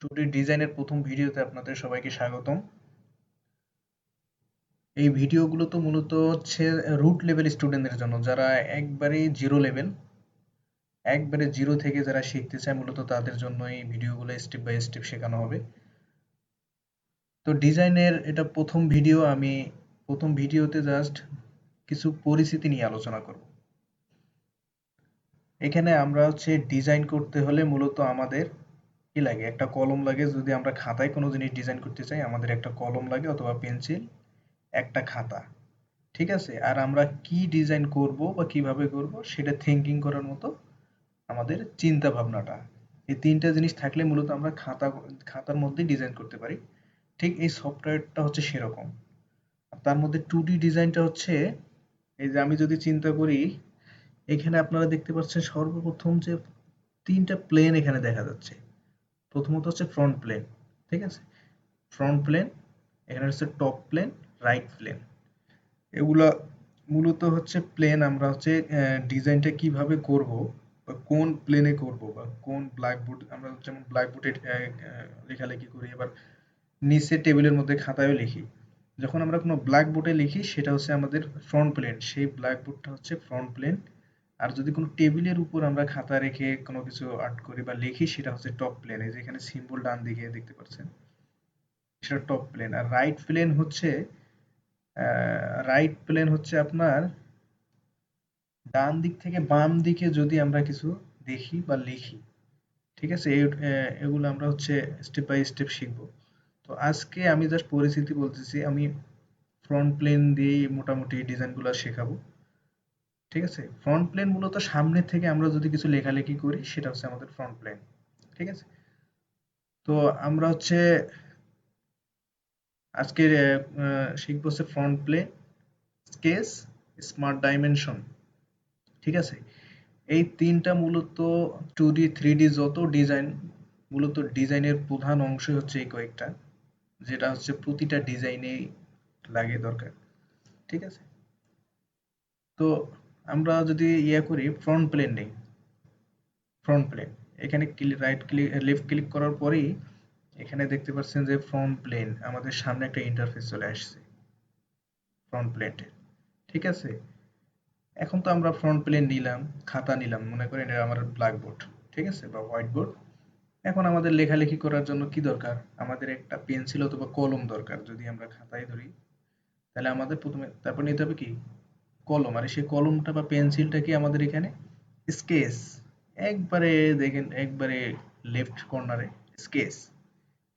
Today ডিজাইনের প্রথম ভিডিওতে আপনাদের সবাইকে স্বাগতম। এই ভিডিওগুলো তো মূলত হচ্ছে রুট লেভেল স্টুডেন্টদের জন্য, যারা একবারে জিরো থেকে যারা শিখতে চায়, মূলত তাদের জন্য এই ভিডিওগুলো স্টেপ বাই স্টেপ শেখানো হবে। তো ডিজাইনের এটা প্রথম ভিডিও। আমি প্রথম ভিডিওতে জাস্ট কিছু পরিচিতি নিয়ে আলোচনা করব। এখানে আমরা হচ্ছে ডিজাইন করতে হলে মূলত আমাদের কি লাগে, একটা কলম লাগে। যদি আমরা খাতায় কোনো জিনিস ডিজাইন করতে চাই, আমাদের একটা কলম লাগে অথবা পেন্সিল, একটা খাতা। ঠিক আছে? আর আমরা কি ডিজাইন করব বা কিভাবে করব সেটা থিঙ্কিং করার মতো আমাদের চিন্তা ভাবনাটা, এই তিনটা জিনিস থাকলে মূলত আমরা খাতার মধ্যে ডিজাইন করতে পারি। ঠিক এই সফটওয়্যারটা হচ্ছে সেরকম। তার মধ্যে 2D ডিজাইনটা হচ্ছে, এই যে আমি যদি চিন্তা করি, এখানে আপনারা দেখতে পাচ্ছেন সর্বপ্রথম যে তিনটা প্লেন এখানে দেখা যাচ্ছে। প্রথমত হচ্ছে ফ্রন্ট প্লেন। ঠিক আছে? ফ্রন্ট প্লেন, এখানে হচ্ছে টপ প্লেন, রাইট প্লেন। এগুলা মূলত হচ্ছে প্লেন। আমরা হচ্ছে ডিজাইনটা কিভাবে করব বা কোন প্লেনে করব বা কোন ব্ল্যাকবোর্ড, আমরা যেমন ব্ল্যাকবোর্ডে লেখালেখি করি, এবার নিচে টেবিলের মধ্যে খাতায়ও লিখি। যখন আমরা কোনো ব্ল্যাকবোর্ডে লিখি সেটা হচ্ছে আমাদের ফ্রন্ট প্লেন, সেই ব্ল্যাকবোর্ডটা হচ্ছে ফ্রন্ট প্লেন। আর যদি কোনো টেবিলের উপর আমরা খাতা রেখে কোনো কিছু আর্ট করি বা লিখি, সেটা হচ্ছে টপ প্লেন। এই যে এখানে সিম্বল ডান দিকে দেখতে পাচ্ছেন, সেটা টপ প্লেন। আর রাইট প্লেন হচ্ছে আপনার ডান দিক থেকে বাম দিকে যদি আমরা কিছু দেখি বা লিখি। ঠিক আছে? এগুলো আমরা হচ্ছে স্টেপ বাই স্টেপ শিখবো। তো আজকে আমি জাস্ট পরিচিতি বলতেছি, আমি ফ্রন্ট প্লেন দিয়েই মোটামুটি ডিজাইনগুলো শেখাবো। ঠিক আছে? ফ্রন্ট প্লেন মূলত সামনে থেকে আমরা যদি কিছু লেখালেখি করি, সেটা হচ্ছে আমাদের ফ্রন্ট প্লেন। ঠিক আছে? তো আমরা হচ্ছে আজকে শিখবো হচ্ছে front plane, sketch, smart dimension. ঠিক আছে? এই তিনটা মূলত 2D 3D যত ডিজাইন, মূলত ডিজাইনের প্রধান অংশ হচ্ছে এই কয়েকটা, যেটা হচ্ছে প্রতিটা ডিজাইনেই লাগে দরকার। ঠিক আছে? তো আমরা যদি করি, ফ্রন্ট প্লেন নেই। ফ্রন্ট প্লেন, এখানে লেফট ক্লিক করার পরেই এখানে দেখতে পাচ্ছেন যে ফ্রন্ট প্লেন, আমাদের সামনে একটা ইন্টারফেস চলে আসছে ফ্রন্ট প্লেনের। ঠিক আছে? এখন তো আমরা ফ্রন্ট প্লেন নিলাম, খাতা নিলাম, মনে করেন এটা আমার ব্ল্যাকবোর্ড। ঠিক আছে? বা হোয়াইট বোর্ড। এখন আমাদের লেখালেখি করার জন্য কি দরকার? আমাদের একটা পেন্সিল অথবা কলম দরকার। যদি আমরা খাতায় ধরি, তাহলে আমাদের প্রথমে তারপর নিতে হবে কি? কলম। আর সেই কলমটা বা পেন্সিলটা কি আমাদের এখানে স্কেচ। একবারে দেখেন, একবারে লেফট কর্নারে স্কেচ।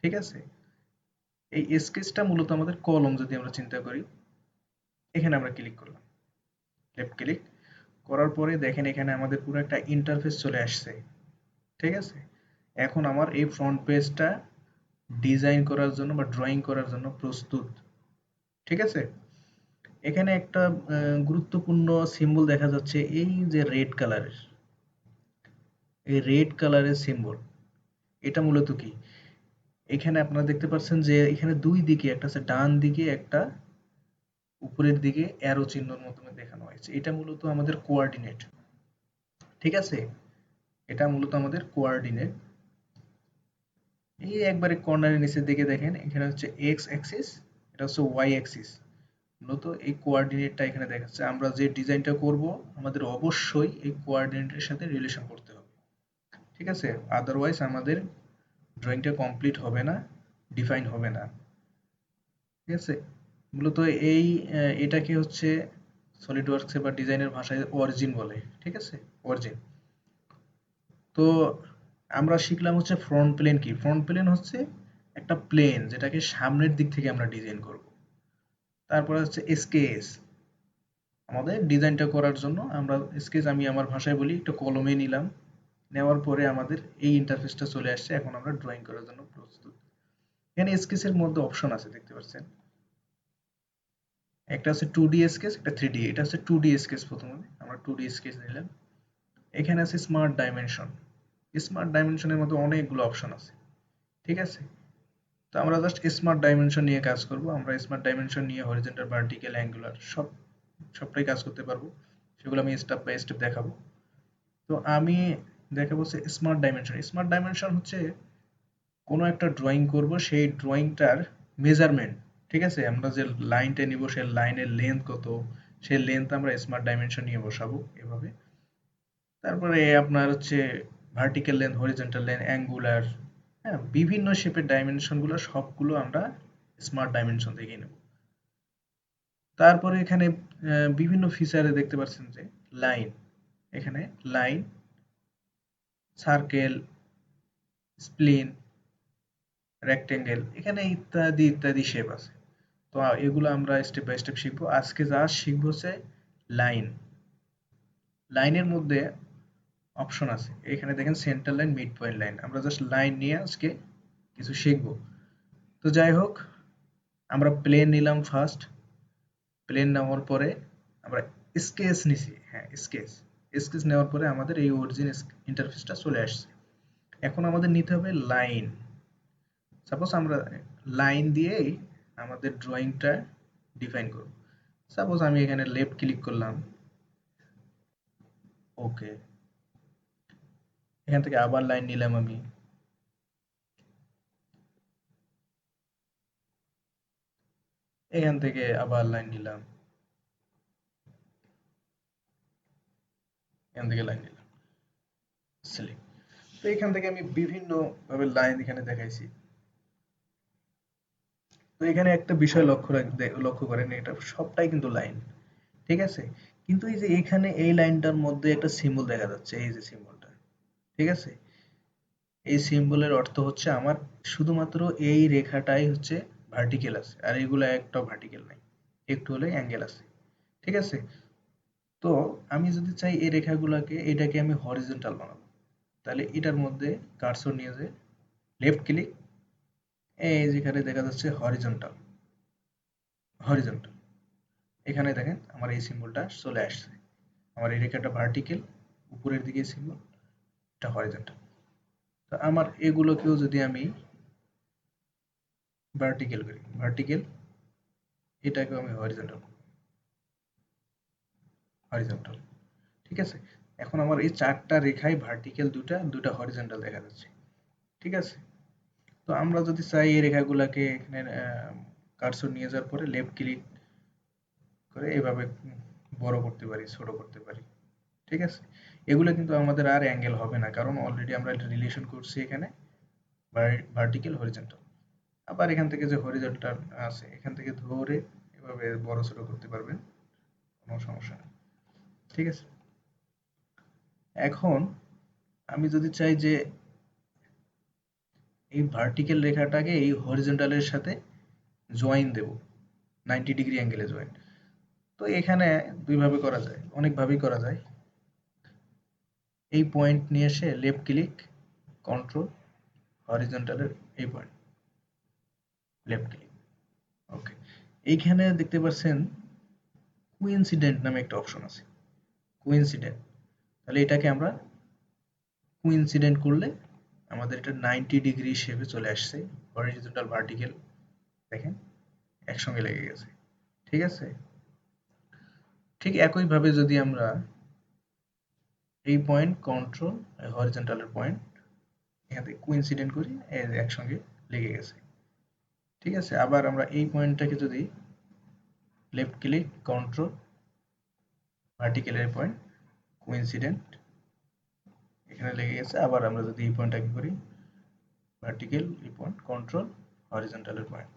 ঠিক আছে? এই স্কেচটা মূলত আমাদের কলম। যদি আমরা চিন্তা করি, এখানে আমরা ক্লিক করলাম, লেফট ক্লিক করার পরে দেখেন এখানে আমাদের পুরো একটা ইন্টারফেস চলে আসছে। ঠিক আছে? এখন আমার এই ফ্রন্ট পেজটা ডিজাইন করার জন্য বা ড্রয়িং করার জন্য প্রস্তুত। ঠিক আছে? এখানে একটা গুরুত্বপূর্ণ সিম্বল দেখা যাচ্ছে, এই যে রেড কালারের, এই রেড কালারের সিম্বল, এটা মূলত কি? এখানে আপনারা দেখতে পাচ্ছেন যে এখানে দুই দিকে, একটা আছে ডান দিকে, একটা উপরের দিকে অ্যারো চিহ্নর মাধ্যমে দেখানো হয়েছে। এটা মূলত আমাদের কোঅর্ডিনেট। ঠিক আছে? এটা মূলত আমাদের কোঅর্ডিনেট। এই একবারে কর্নারের নিচের দিকে দেখেন, এখানে হচ্ছে এক্স অ্যাক্সিস, এটা হচ্ছে ওয়াই অ্যাক্সিস। মূলত এই কোঅর্ডিনেটটা এখানে দেখাচ্ছে। আমরা যে ডিজাইনটা করব, আমাদের অবশ্যই এই কোঅর্ডিনেটের সাথে রিলেশন করতে হবে। ঠিক আছে? আদারওয়াইজ আমাদের ড্রয়িংটা কমপ্লিট হবে না, ডিফাইন হবে না। ঠিক আছে? মূলত এটাকে হচ্ছে সলিডওয়ার্কসে বা ডিজাইনের ভাষায় অরিজিন বলে। ঠিক আছে? অরিজিন। তো আমরা শিখলাম হচ্ছে ফ্রন্ট প্লেন কি। ফ্রন্ট প্লেন হচ্ছে একটা প্লেন যেটাকে সামনের দিক থেকে আমরা ডিজাইন করব। তারপরে হচ্ছে স্কেচ, আমাদের ডিজাইনটা করার জন্য আমরা স্কেচ, আমি আমার ভাষায় বলি, একটা কলমে নিলাম। নেওয়ার পরে আমাদের এই ইন্টারফেসটা চলে আসছে। এখন আমরা ড্রয়িং করার জন্য প্রস্তুত। এখানে স্কেচের মধ্যে অপশন আছে, দেখতে পাচ্ছেন। একটা আছে 2D স্কেচ, একটা 3D। এটা হচ্ছে 2D স্কেচ। প্রথমে আমরা 2D স্কেচ নিলাম। এখানে আছে স্মার্ট ডাইমেনশন। স্মার্ট ডাইমেনশনের মধ্যে অনেকগুলো অপশন আছে। ঠিক আছে? তো আমরা জাস্ট স্মার্ট ডাইমেনশন নিয়ে কাজ করব। আমরা স্মার্ট ডাইমেনশন নিয়ে হরিজন্টাল, ভার্টিক্যাল, অ্যাঙ্গুলার সবটাই কাজ করতে পারবো। সেগুলো আমি স্টেপ বাই স্টেপ দেখাবো। তো আমি দেখাবো হচ্ছে স্মার্ট ডাইমেনশন। স্মার্ট ডাইমেনশন হচ্ছে কোনো একটা ড্রয়িং করব, সেই ড্রয়িংটার মেজারমেন্ট, ঠিক আছে, আমরা যে লাইনটা নিব সেই লাইনের লেন্থ কত, সেই লেন্থ আমরা স্মার্ট ডাইমেনশন নিয়ে বসাবো এভাবে। তারপরে আপনার হচ্ছে vertical length, horizontal length, angular, হ্যাঁ, বিভিন্ন শেপের ডাইমেনশনগুলো সবগুলো আমরা স্মার্ট ডাইমেনশন থেকে নেব। তারপরে এখানে বিভিন্ন ফিচারে দেখতে পাচ্ছেন যে লাইন, এখানে লাইন, সার্কেল, স্প্লিন, রেক্টেঙ্গেল, এখানে ইত্যাদি ইত্যাদি শেপ আছে। তো এগুলো আমরা স্টেপ বাই স্টেপ শিখবো। আজকে যা শিখবো হচ্ছে লাইন। লাইনের মধ্যে অপশন আছে, এখানে দেখেন centre line, mid point line, আমরা জাস্ট লাইন নিয়ে আজকে কিছু শিখবো। তো যাই হোক, আমরা প্লেন নিলাম ফার্স্ট। প্লেন নেওয়ার পরে আমরা স্কেচ নিছি, হ্যাঁ স্কেচ। স্কেচ নেওয়ার পরে আমাদের এই অরিজিন ইন্টারফেসটা চলে আসছে। এখন আমাদের নিতে হবে লাইন। সাপোজ আমরা লাইন দিয়েই আমাদের ড্রয়িংটা ডিফাইন করব। সাপোজ আমি এখানে লেফট ক্লিক করলাম, ওকে, এখান থেকে আবার লাইন নিলাম আমি, এখান থেকে আবার লাইন নিলাম, এখান থেকে লাইন নিলাম, সিলেক্ট। তো এখান থেকে আমি বিভিন্ন ভাবে লাইন এখানে দেখাইছি। তো এখানে একটা বিষয় লক্ষ্য করেন, এটা সবটাই কিন্তু লাইন, ঠিক আছে। কিন্তু এই যে এখানে এই লাইনটার মধ্যে একটা সিম্বল দেখা যাচ্ছে, এই যে সিম্বলটা, ঠিক আছে। এই সিম্বলের অর্থ হচ্ছে আমার শুধুমাত্র এই রেখাটাই হচ্ছে ভার্টিক্যাল আছে, আর এগুলো একটাও ভার্টিক্যাল নাই, একটু হলে অ্যাঙ্গেল আছে, ঠিক আছে। তো আমি যদি চাই এই রেখাগুলোকে, এটাকে আমি হরিজন্টাল বানাবো, তাহলে এটার মধ্যে কার্সর নিয়ে যে লেফট ক্লিক, এই যেখানে দেখা যাচ্ছে হরিজন্টাল, হরিজন্টাল, এখানে দেখেন আমার এই সিম্বলটা চলে আসছে। আমার এই রেখাটা ভার্টিক্যাল, উপরের দিকে সিম্বল, এটা হরিজন্টাল। তো আমার এগুলোকেও যদি আমি ভার্টিক্যাল করি, ভার্টিক্যাল, এটাকেও আমি হরিজন্টাল, হরিজন্টাল, ঠিক আছে। এখন আমার এই চারটা রেখায় ভার্টিক্যাল, দুটা দুটা হরিজন্টাল দেখা যাচ্ছে, ঠিক আছে। তো আমরা যদি চাই এই রেখাগুলোকে এখানে কার্সর নিয়ে যাওয়ার পরে লেফট ক্লিক করে এভাবে বড় করতে পারি, ছোট করতে পারি, ঠিক আছে। এগুলো কিন্তু আমাদের আর অ্যাঙ্গেল হবে না, কারণ অলরেডি আমরা রিলেশন করছি এখানে ভার্টিক্যাল হরিজন্টাল। আবার এখান থেকে যে হরিজন্টাল আছে, এখান থেকে ধরে এভাবে বড় ছোট করতে পারবেন, কোনো সমস্যা নেই, ঠিক আছে। এখন আমি যদি চাই যে এই ভার্টিক্যাল রেখাটাকে এই হরিজন্টালের সাথে জয়েন দেব, 90 ডিগ্রি অ্যাঙ্গেলে জয়েন, তো এখানে দুইভাবে করা যায়, অনেকভাবেই করা যায়। এই পয়েন্ট নিয়ে এসে লেফট ক্লিক, কন্ট্রোল, হরিজন্টালের এই পয়েন্ট, লেফট ক্লিক, ওকে। এইখানে দেখতে পাচ্ছেন কুইনসিডেন্ট নামে একটা অপশন আছে, কুইনসিডেন্ট। তাহলে এটাকে আমরা কুইনসিডেন্ট করলে আমাদের এটা 90 ডিগ্রি শেপে চলে আসছে, হরিজন্টাল ভার্টিক্যাল, দেখেন একসঙ্গে লেগে গেছে, ঠিক আছে। ঠিক একইভাবে যদি আমরা এই পয়েন্ট কন্ট্রোল, হরিজন্টালের পয়েন্ট, এখান থেকে কোইন্সিডেন্ট করি, এই যে একসঙ্গে লেগে গেছে, ঠিক আছে। আবার আমরা এই পয়েন্টটাকে যদি লেফট ক্লিক, কন্ট্রোল, ভার্টিক্যালের পয়েন্ট, কোইন্সিডেন্ট, এখানে লেগে গেছে। আবার আমরা যদি এই পয়েন্টটাকে করি ভার্টিক্যাল, এই পয়েন্ট, কন্ট্রোল, হরিজন্টালের পয়েন্ট,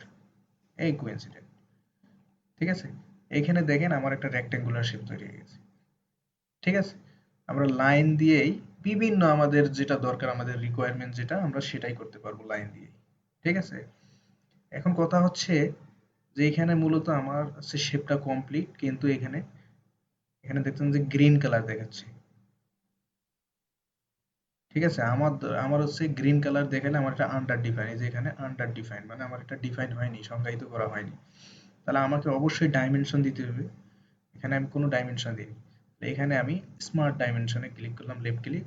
এই কোইন্সিডেন্ট, ঠিক আছে। এইখানে দেখেন আমার একটা রেক্ট্যাঙ্গুলার শেপ তৈরি হয়ে গেছে, ঠিক আছে। আমরা লাইন দিয়েই বিভিন্ন আমাদের যেটা দরকার, আমাদের রিকোয়ারমেন্ট যেটা, আমরা সেটাই করতে পারবো লাইন দিয়ে, ঠিক আছে। এখন কথা হচ্ছে যে এখানে মূলত আমার হচ্ছে শেপটা কমপ্লিট, কিন্তু এখানে এখানে দেখছেন যে গ্রিন কালার দেখাচ্ছে, ঠিক আছে। আমার হচ্ছে গ্রিন কালার দেখালে আমার এটা আন্ডার ডিফাইন, এই যে এখানে আন্ডার ডিফাইন মানে আমার এটা ডিফাইন হয়নি, সংজ্ঞায়িত করা হয়নি। তাহলে আমাকে অবশ্যই ডাইমেনশন দিতে হবে, এখানে আমি কোনো ডাইমেনশন দিইনি। এখানে আমি স্মার্ট ডাইমেনশনে ক্লিক করলাম, লেফট ক্লিক,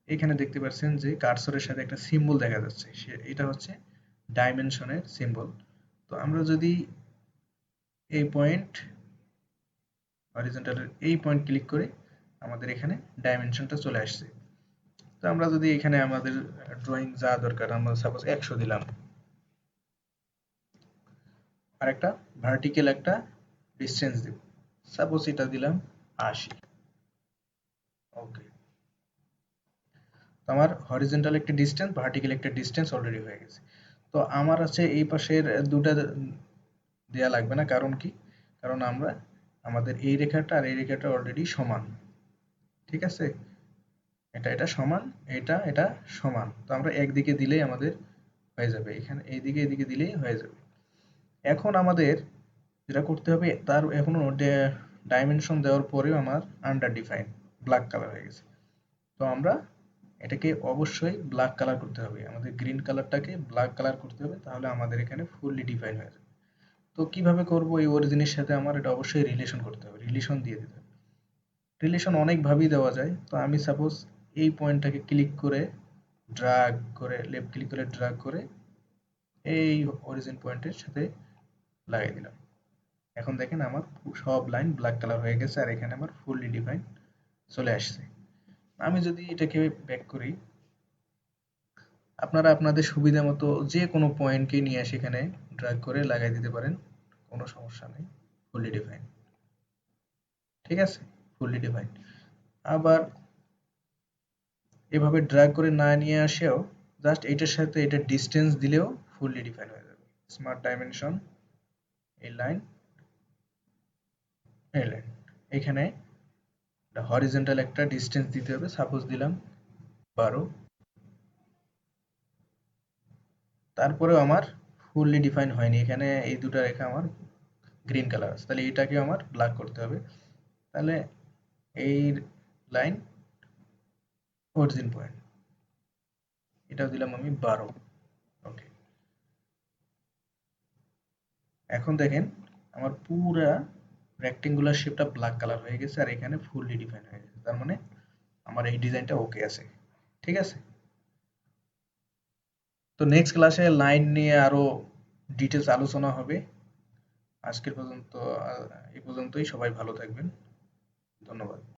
এখানে দেখতে পাচ্ছেন যে কার্সরের সাথে একটা সিম্বল দেখা যাচ্ছে, এটা হচ্ছে ডাইমেনশনের সিম্বল। তো আমরা যদি এই পয়েন্ট, হরিজন্টালের এই পয়েন্ট ক্লিক করে আমাদের এখানে ডাইমেনশনটা চলে আসছে। তো আমরা যদি এখানে আমাদের ড্রয়িং যা দরকার আমরা সাপোজ 100 দিলাম, আর একটা ভার্টিক্যাল একটা ডিসটেন্স দিব, সাপোজ এটা দিলাম 80। ওকে, তো আমার হরিজন্টাল একটা ডিসটেন্স, ভার্টিক্যাল একটা ডিসটেন্স অলরেডি হয়ে গেছে। তো আমার আছে এই পাশের দুটা দেয়া লাগবে না, কারণ কি, কারণ আমরা আমাদের এই রেখাটা আর এই রেখাটা অলরেডি সমান, ঠিক আছে, এটা সমান, এটা সমান, তো আমরা একদিকে দিলেই আমাদের হয়ে যাবে, এখানে এইদিকে এদিকে দিলেই হয়ে যাবে। এখন আমাদের যেটা করতে হবে, তার এখনো ডাইমেনশন দেওয়ার পরেও আমার আন্ডার ডিফাইন ব্ল্যাক কালার হয়ে গেছে, তো আমরা এটাকে অবশ্যই ব্ল্যাক কালার করতে হবে, আমাদের গ্রিন কালারটাকে ব্ল্যাক কালার করতে হবে, তাহলে আমাদের এখানে ফুললি ডিফাইন হয়ে যাবে। তো কিভাবে করব, এই অরিজিনের সাথে আমার এটা অবশ্যই রিলেশন করতে হবে, রিলেশন দিয়ে দিতে হবে। রিলেশন অনেকভাবেই দেওয়া যায়, তো আমি সাপোজ এই পয়েন্টটাকে ক্লিক করে ড্র্যাগ করে, লেফট ক্লিক করে ড্র্যাগ করে এই অরিজিন পয়েন্টের সাথে লাগিয়ে দিলাম। এখন দেখেন আমার সব লাইন ব্ল্যাক কালার হয়ে গেছে, আর এখানে আমার ফুললি ডিফাইন চলে আসছে। আমি যদি এটাকে ব্যাক করি, আপনারা আপনাদের সুবিধা মতো যে কোনো পয়েন্টকে নিয়ে এসে এখানে ড্র্যাগ করে লাগাই দিতে পারেন, কোনো সমস্যা নেই, ফুললি ডিফাইন, ঠিক আছে, ফুললি ডিফাইন। আবার এভাবে ড্র্যাগ করে না নিয়ে আসেও জাস্ট এটার সাথে এটা ডিসটেন্স দিলেও ফুললি ডিফাইন হয়ে যাবে। স্মার্ট ডাইমেনশন, এই লাইন, এই লাইন, এখানে হরিজন্টাল একটা ডিসটেন্স দিতে হবে, সাপোজ দিলাম 12, তারপরেও আমার ফুললি ডিফাইন হয়নি, এখানে এই দুটো রেখা আমার গ্রিন কালার আছে, তাহলে এটাকে আমার ব্ল্যাক করতে হবে। তাহলে এই লাইন অরিজিন পয়েন্ট, এটাও দিলাম আমি 12। ওকে, এখন দেখেন আমার পুরা রেক্টেঙ্গুলার শেপটা ব্ল্যাক কালার হয়ে গেছে, আর এখানে ফুললি ডিফাইন হয়ে গেছে, তার মানে আমার এই ডিজাইনটা ওকে আছে, ঠিক আছে। তো নেক্সট ক্লাসে লাইন নিয়ে আরো ডিটেলস আলোচনা হবে। আজকের পর্যন্ত এই পর্যন্তই, সবাই ভালো থাকবেন, ধন্যবাদ।